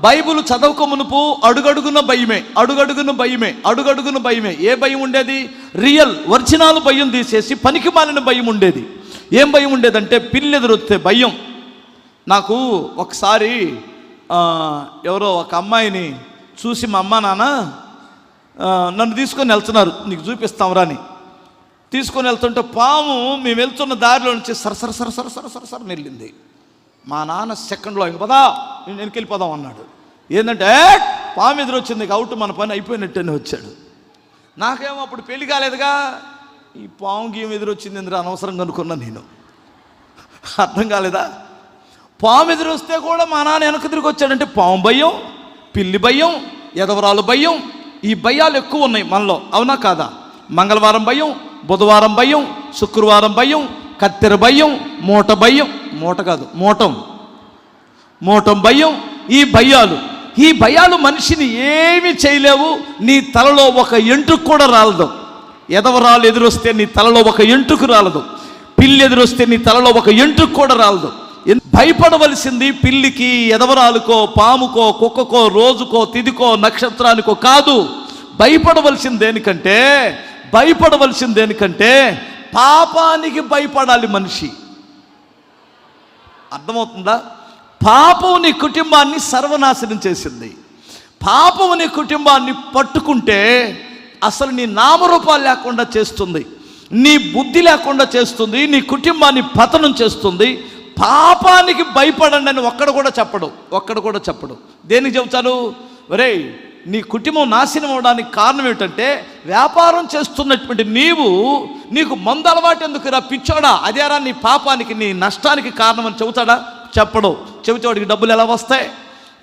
Bible చదవక మునుపు అడుగడుగున భయమే, అడుగడుగున భయమే, అడుగడుగున భయమే. ఏ భయం ఉండేది? రియల్ ఒరిజినల్ భయం తీసేసి పనికి మాలిన భయం ఉండేది. ఏం భయం ఉండేదంటే పిల్లి ఎదురొస్తే భయం. నాకు ఒకసారి ఎవరో ఒక అమ్మాయిని చూసి, మా అమ్మ నాన్న నన్ను తీసుకొని వెళ్తున్నారు, నీకు చూపిస్తాంరా అని తీసుకొని వెళ్తుంటే పాము మేము వెళ్తున్న దారిలో నుంచి సరసర సరసర సరసర సర వెళ్ళింది. మా నాన్న సెకండ్లో ఇంక పదా నేను వెనకెళ్ళిపోదాం అన్నాడు. ఏంటంటే పాము ఎదురొచ్చింది, అవుట్, మన పని అయిపోయినట్టని వచ్చాడు. నాకేమో అప్పుడు పెళ్లి కాలేదుగా, ఈ పాము గీయం ఎదురొచ్చింది ఎందుకు అనవసరంగా అనుకున్నా నేను. అర్థం కాలేదా? పాము ఎదురొస్తే కూడా మా నాన్న వెనక తిరిగి వచ్చాడంటే పాము భయం, పిల్లి భయం, ఎదవరాలు భయం, ఈ భయాలు ఎక్కువ ఉన్నాయి మనలో, అవునా కాదా? మంగళవారం భయం, బుధవారం భయం, శుక్రవారం భయం, కత్తెర భయం, మూట భయం, మూట కాదు మోటం భయం. ఈ భయాలు మనిషిని ఏమీ చేయలేవు. నీ తలలో ఒక ఎంటుకు కూడా రాలదు. ఎదవరాలు ఎదురొస్తే నీ తలలో ఒక ఎంటుకు రాలదు. పిల్లి ఎదురొస్తే నీ తలలో ఒక ఎంటుకు కూడా రాలదు. భయపడవలసింది పిల్లికి, ఎదవరాలుకో, పాముకో, కుక్కకో, రోజుకో, తిదికో, నక్షత్రానికో కాదు. భయపడవలసింది దేనికంటే పాపానికి భయపడాలి మనిషి. అర్థమవుతుందా? పాపం నీ కుటుంబాన్ని సర్వనాశనం చేసింది. పాపం నీ కుటుంబాన్ని పట్టుకుంటే అసలు నీ నామరూపాలు లేకుండా చేస్తుంది, నీ బుద్ధి లేకుండా చేస్తుంది, నీ కుటుంబాన్ని పతనం చేస్తుంది. పాపానికి భయపడండి అని ఒక్కడు కూడా చెప్పడు. దేనికి చెబుతాను? ఒరేయ్, నీ కుటుంబం నాశనం అవడానికి కారణం ఏమిటంటే వ్యాపారం చేస్తున్నటువంటి నీకు మందు అలవాటు ఎందుకురా పిచ్చోడా, అదేరా నీ పాపానికి, నీ నష్టానికి కారణం అని చెబుతాడా? చెప్పడు. చెబితే వాడికి డబ్బులు ఎలా వస్తాయి?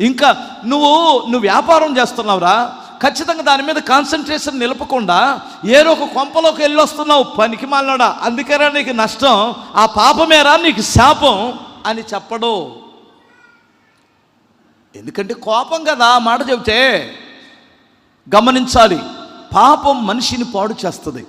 ఇంకా నువ్వు వ్యాపారం చేస్తున్నావురా, ఖచ్చితంగా దాని మీద కాన్సన్ట్రేషన్ నిలపకుండా ఏదో ఒక కొంపలోకి వెళ్ళి వస్తున్నావు, పనికి మాలినోడా, అందుకేరా నీకు నష్టం, ఆ పాపమేరా నీకు శాపం అని చెప్పడు. ఎందుకంటే కోపం కదా మాట చెబితే. గమనించాలి, పాపం మనిషిని పాడు చేస్తుంది.